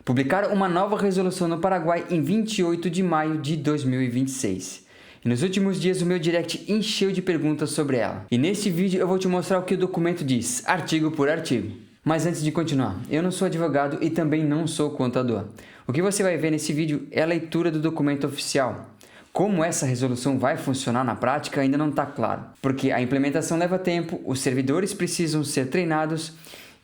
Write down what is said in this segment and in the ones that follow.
publicaram uma nova resolução no Paraguai em 28 de maio de 2026. E nos últimos dias o meu direct encheu de perguntas sobre ela. E neste vídeo eu vou te mostrar o que o documento diz, artigo por artigo. Mas antes de continuar, eu não sou advogado e também não sou contador. O que você vai ver nesse vídeo é a leitura do documento oficial. Como essa resolução vai funcionar na prática ainda não está claro, porque a implementação leva tempo, os servidores precisam ser treinados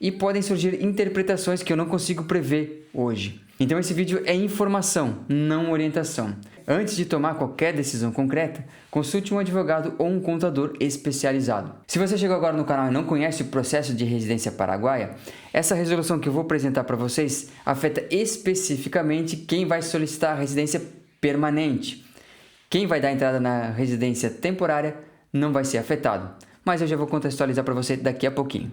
e podem surgir interpretações que eu não consigo prever hoje. Então esse vídeo é informação, não orientação. Antes de tomar qualquer decisão concreta, consulte um advogado ou um contador especializado. Se você chegou agora no canal e não conhece o processo de residência paraguaia, essa resolução que eu vou apresentar para vocês afeta especificamente quem vai solicitar a residência permanente. Quem vai dar entrada na residência temporária não vai ser afetado, mas eu já vou contextualizar para você daqui a pouquinho.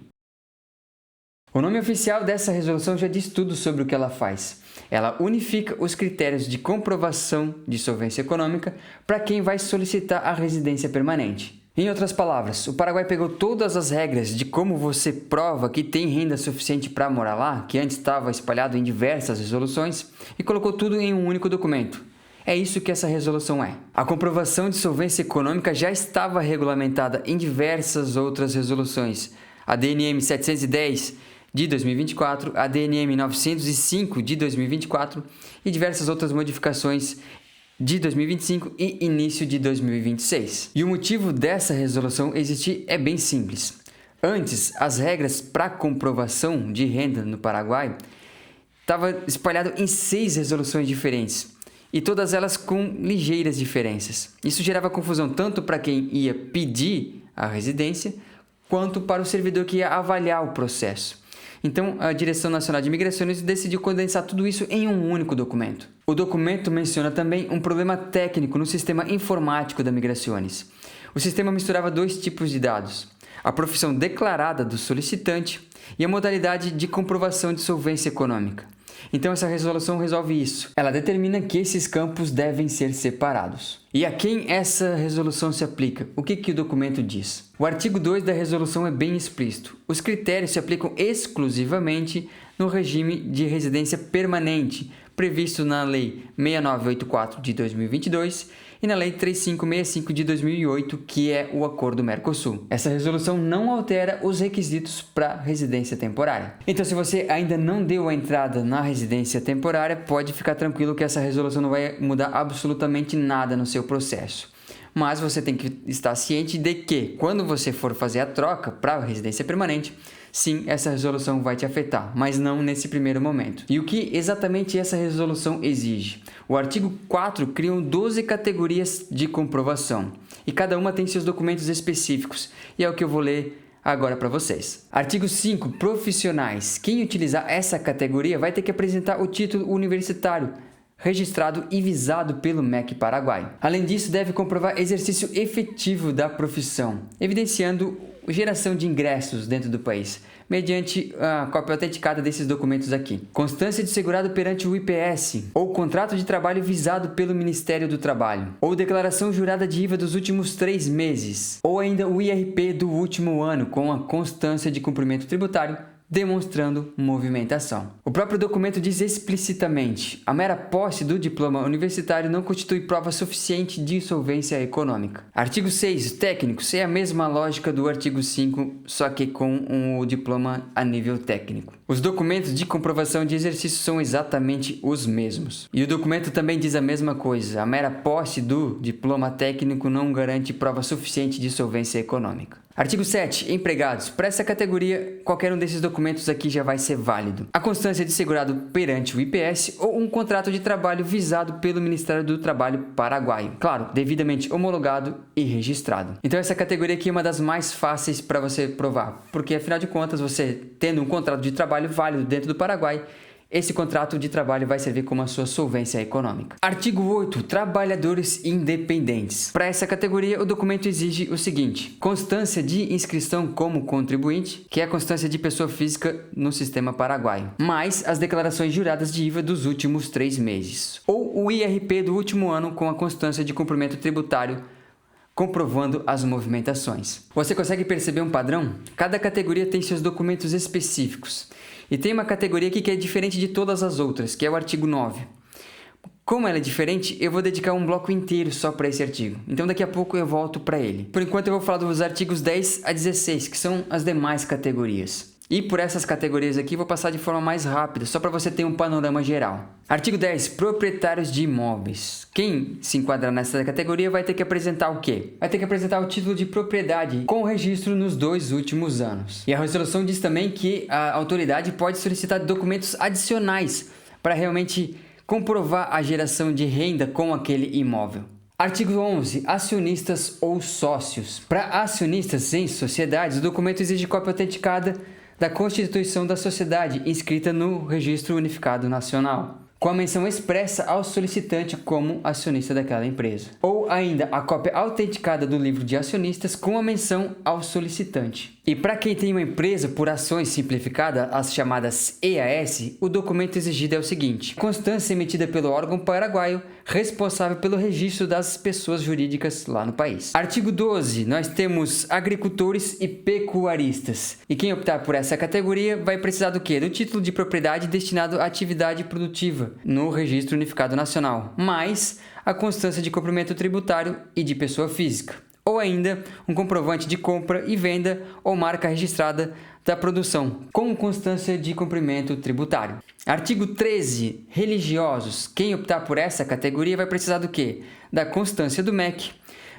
O nome oficial dessa resolução já diz tudo sobre o que ela faz. Ela unifica os critérios de comprovação de solvência econômica para quem vai solicitar a residência permanente. Em outras palavras, o Paraguai pegou todas as regras de como você prova que tem renda suficiente para morar lá, que antes estava espalhado em diversas resoluções, e colocou tudo em um único documento. É isso que essa resolução é. A comprovação de solvência econômica já estava regulamentada em diversas outras resoluções. A DNM 710 de 2024, a DNM 905 de 2024 e diversas outras modificações de 2025 e início de 2026. E o motivo dessa resolução existir é bem simples. Antes, as regras para comprovação de renda no Paraguai estavam espalhadas em 6 resoluções diferentes. E todas elas com ligeiras diferenças. Isso gerava confusão tanto para quem ia pedir a residência, quanto para o servidor que ia avaliar o processo. Então, a Direção Nacional de Migrações decidiu condensar tudo isso em um único documento. O documento menciona também um problema técnico no sistema informático da Migrações. O sistema misturava 2 tipos de dados: a profissão declarada do solicitante e a modalidade de comprovação de solvência econômica. Então essa resolução resolve isso. Ela determina que esses campos devem ser separados. E a quem essa resolução se aplica? O que o documento diz? O artigo 2 da resolução é bem explícito. Os critérios se aplicam exclusivamente no regime de residência permanente, previsto na Lei 6984 de 2022 e na Lei 3565 de 2008, que é o Acordo Mercosul. Essa resolução não altera os requisitos para residência temporária. Então, se você ainda não deu a entrada na residência temporária, pode ficar tranquilo que essa resolução não vai mudar absolutamente nada no seu processo. Mas você tem que estar ciente de que, quando você for fazer a troca para a residência permanente, sim, essa resolução vai te afetar, mas não nesse primeiro momento. E o que exatamente essa resolução exige? O artigo 4 cria 12 categorias de comprovação, e cada uma tem seus documentos específicos, e é o que eu vou ler agora para vocês. Artigo 5, profissionais. Quem utilizar essa categoria vai ter que apresentar o título universitário, registrado e visado pelo MEC Paraguai. Além disso, deve comprovar exercício efetivo da profissão, evidenciando geração de ingressos dentro do país, mediante a cópia autenticada desses documentos aqui. Constância de segurado perante o IPS, ou contrato de trabalho visado pelo Ministério do Trabalho, ou declaração jurada de IVA dos últimos 3 meses, ou ainda o IRP do último ano, com a constância de cumprimento tributário, demonstrando movimentação. O próprio documento diz explicitamente: a mera posse do diploma universitário não constitui prova suficiente de solvência econômica. Artigo 6, técnicos, é a mesma lógica do artigo 5, só que com o diploma a nível técnico. Os documentos de comprovação de exercício são exatamente os mesmos. E o documento também diz a mesma coisa: a mera posse do diploma técnico não garante prova suficiente de solvência econômica. Artigo 7. Empregados. Para essa categoria, qualquer um desses documentos aqui já vai ser válido. A constância de segurado perante o IPS ou um contrato de trabalho visado pelo Ministério do Trabalho paraguaio. Claro, devidamente homologado e registrado. Então essa categoria aqui é uma das mais fáceis para você provar, porque afinal de contas, você tendo um contrato de trabalho válido dentro do Paraguai, esse contrato de trabalho vai servir como a sua solvência econômica. Artigo 8. Trabalhadores independentes. Para essa categoria, o documento exige o seguinte: constância de inscrição como contribuinte, que é a constância de pessoa física no sistema paraguaio, mais as declarações juradas de IVA dos últimos 3 meses, ou o IRP do último ano com a constância de cumprimento tributário, comprovando as movimentações. Você consegue perceber um padrão? Cada categoria tem seus documentos específicos. E tem uma categoria aqui que é diferente de todas as outras, que é o artigo 9. Como ela é diferente, eu vou dedicar um bloco inteiro só para esse artigo. Então daqui a pouco eu volto para ele. Por enquanto eu vou falar dos artigos 10 a 16, que são as demais categorias. E por essas categorias aqui vou passar de forma mais rápida, só para você ter um panorama geral. Artigo 10. Proprietários de imóveis. Quem se enquadrar nessa categoria vai ter que apresentar o quê? Vai ter que apresentar o título de propriedade com registro nos 2 últimos anos. E a resolução diz também que a autoridade pode solicitar documentos adicionais para realmente comprovar a geração de renda com aquele imóvel. Artigo 11. Acionistas ou sócios. Para acionistas em sociedades, o documento exige cópia autenticada da Constituição da Sociedade, inscrita no Registro Unificado Nacional, com a menção expressa ao solicitante como acionista daquela empresa. Ou ainda a cópia autenticada do livro de acionistas com a menção ao solicitante. E para quem tem uma empresa por ações simplificada, as chamadas EAS, o documento exigido é o seguinte: constância emitida pelo órgão paraguaio responsável pelo registro das pessoas jurídicas lá no país. Artigo 12. Nós temos agricultores e pecuaristas. E quem optar por essa categoria vai precisar do quê? Do título de propriedade destinado à atividade produtiva no Registro Unificado Nacional, mais a constância de cumprimento tributário e de pessoa física. Ou ainda um comprovante de compra e venda ou marca registrada da produção, com constância de cumprimento tributário. Artigo 13. Religiosos. Quem optar por essa categoria vai precisar do quê? Da constância do MEC,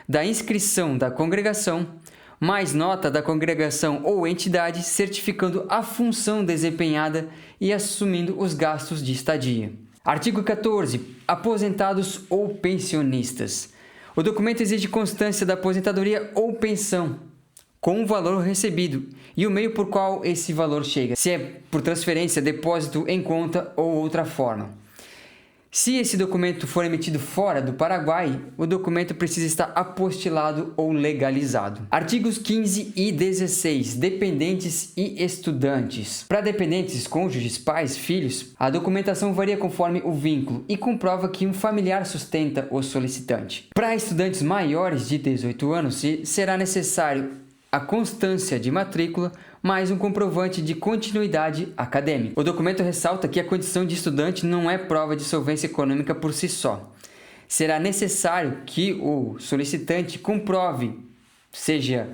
da inscrição da congregação, mais nota da congregação ou entidade certificando a função desempenhada e assumindo os gastos de estadia. Artigo 14. Aposentados ou pensionistas. O documento exige constância da aposentadoria ou pensão, com o valor recebido e o meio por qual esse valor chega, se é por transferência, depósito em conta ou outra forma. Se esse documento for emitido fora do Paraguai, o documento precisa estar apostilado ou legalizado. Artigos 15 e 16. Dependentes e estudantes. Para dependentes, cônjuges, pais, filhos, a documentação varia conforme o vínculo e comprova que um familiar sustenta o solicitante. Para estudantes maiores de 18 anos, será necessário a constância de matrícula mais um comprovante de continuidade acadêmica. O documento ressalta que a condição de estudante não é prova de solvência econômica por si só. Será necessário que o solicitante comprove, seja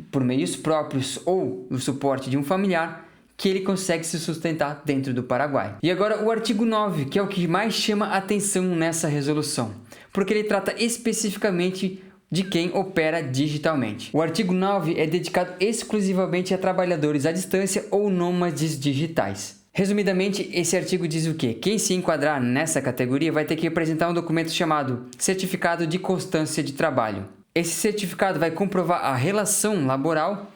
por meios próprios ou no suporte de um familiar, que ele consegue se sustentar dentro do Paraguai. E agora o artigo 9, que é o que mais chama a atenção nessa resolução, porque ele trata especificamente de quem opera digitalmente. O artigo 9 é dedicado exclusivamente a trabalhadores à distância ou nômades digitais. Resumidamente, esse artigo diz o quê? Quem se enquadrar nessa categoria vai ter que apresentar um documento chamado Certificado de Constância de Trabalho. Esse certificado vai comprovar a relação laboral,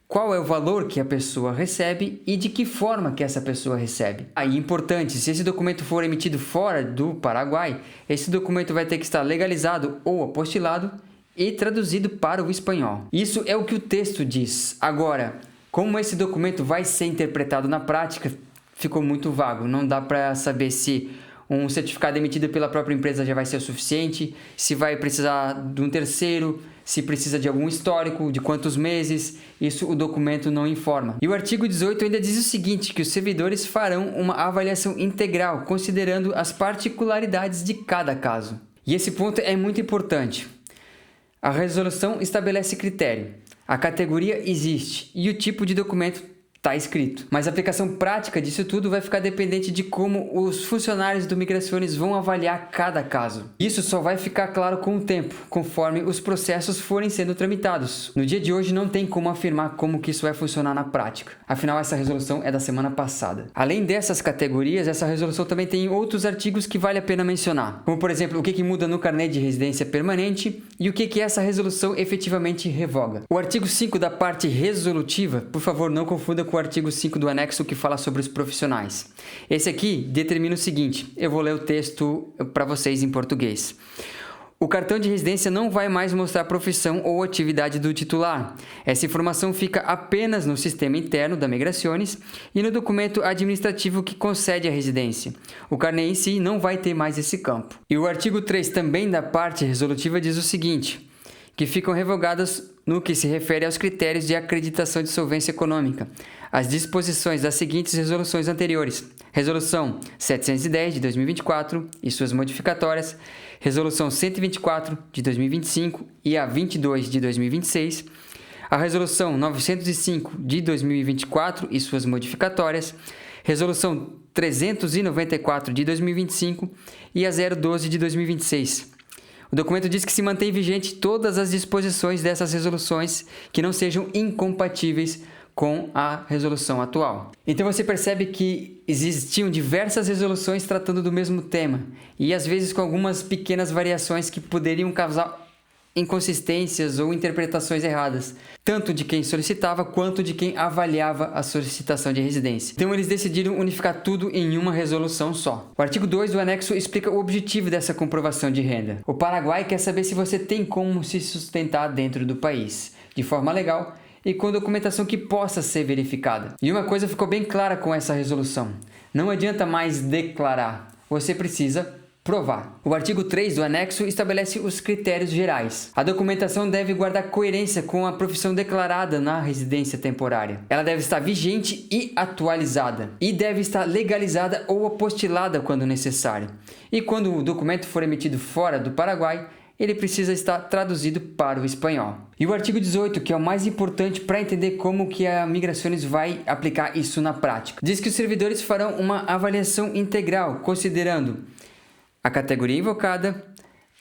qual é o valor que a pessoa recebe e de que forma que essa pessoa recebe. Aí, importante, se esse documento for emitido fora do Paraguai, esse documento vai ter que estar legalizado ou apostilado e traduzido para o espanhol. Isso é o que o texto diz. Agora, como esse documento vai ser interpretado na prática, ficou muito vago. Não dá para saber se um certificado emitido pela própria empresa já vai ser o suficiente, se vai precisar de um terceiro, se precisa de algum histórico, de quantos meses. Isso o documento não informa. E o artigo 18 ainda diz o seguinte, que os servidores farão uma avaliação integral, considerando as particularidades de cada caso. E esse ponto é muito importante. A resolução estabelece critério, a categoria existe e o tipo de documento está escrito. Mas a aplicação prática disso tudo vai ficar dependente de como os funcionários do Migrações vão avaliar cada caso. Isso só vai ficar claro com o tempo, conforme os processos forem sendo tramitados. No dia de hoje não tem como afirmar como que isso vai funcionar na prática. Afinal, essa resolução é da semana passada. Além dessas categorias, essa resolução também tem outros artigos que vale a pena mencionar. Como, por exemplo, o que muda no carnê de residência permanente e o que essa resolução efetivamente revoga. O artigo 5 da parte resolutiva, por favor, não confunda com o artigo 5 do anexo que fala sobre os profissionais. Esse aqui determina o seguinte, eu vou ler o texto para vocês em português. O cartão de residência não vai mais mostrar a profissão ou atividade do titular. Essa informação fica apenas no sistema interno da Migrações e no documento administrativo que concede a residência. O carnê em si não vai ter mais esse campo. E o artigo 3 também da parte resolutiva diz o seguinte, que ficam revogadas no que se refere aos critérios de acreditação de solvência econômica, as disposições das seguintes resoluções anteriores: Resolução 710 de 2024 e suas modificatórias, Resolução 124 de 2025 e a 22 de 2026, a Resolução 905 de 2024 e suas modificatórias, Resolução 394 de 2025 e a 012 de 2026. O documento diz que se mantém vigente todas as disposições dessas resoluções que não sejam incompatíveis com a resolução atual. Então você percebe que existiam diversas resoluções tratando do mesmo tema e às vezes com algumas pequenas variações que poderiam causar inconsistências ou interpretações erradas, tanto de quem solicitava quanto de quem avaliava a solicitação de residência. Então eles decidiram unificar tudo em uma resolução só. O artigo 2 do anexo explica o objetivo dessa comprovação de renda. O Paraguai quer saber se você tem como se sustentar dentro do país, de forma legal e com documentação que possa ser verificada. E uma coisa ficou bem clara com essa resolução: não adianta mais declarar, você precisa provar. O artigo 3 do anexo estabelece os critérios gerais. A documentação deve guardar coerência com a profissão declarada na residência temporária. Ela deve estar vigente e atualizada. E deve estar legalizada ou apostilada quando necessário. E quando o documento for emitido fora do Paraguai, ele precisa estar traduzido para o espanhol. E o artigo 18, que é o mais importante para entender como que a Migrações vai aplicar isso na prática, diz que os servidores farão uma avaliação integral, considerando a categoria invocada,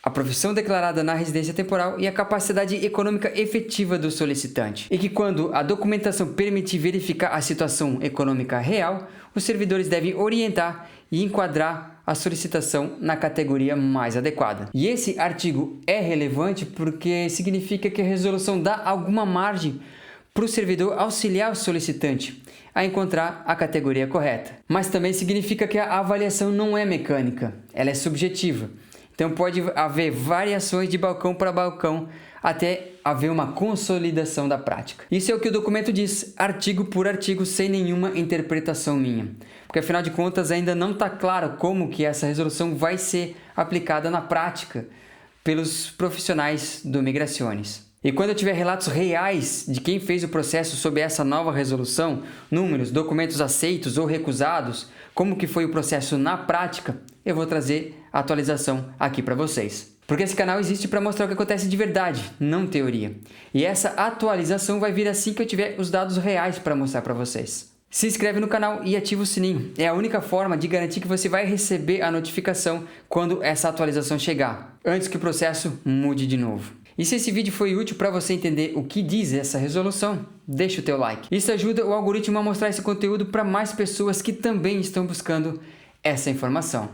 a profissão declarada na residência temporal e a capacidade econômica efetiva do solicitante. E que quando a documentação permitir verificar a situação econômica real, os servidores devem orientar e enquadrar a solicitação na categoria mais adequada. E esse artigo é relevante porque significa que a resolução dá alguma margem para o servidor auxiliar o solicitante a encontrar a categoria correta. Mas também significa que a avaliação não é mecânica, ela é subjetiva. Então pode haver variações de balcão para balcão até haver uma consolidação da prática. Isso é o que o documento diz, artigo por artigo, sem nenhuma interpretação minha. Porque afinal de contas ainda não está claro como que essa resolução vai ser aplicada na prática pelos profissionais do Migrações. E quando eu tiver relatos reais de quem fez o processo sob essa nova resolução, números, documentos aceitos ou recusados, como que foi o processo na prática, eu vou trazer a atualização aqui para vocês. Porque esse canal existe para mostrar o que acontece de verdade, não teoria. E essa atualização vai vir assim que eu tiver os dados reais para mostrar para vocês. Se inscreve no canal e ativa o sininho. É a única forma de garantir que você vai receber a notificação quando essa atualização chegar, antes que o processo mude de novo. E se esse vídeo foi útil para você entender o que diz essa resolução, deixa o teu like. Isso ajuda o algoritmo a mostrar esse conteúdo para mais pessoas que também estão buscando essa informação.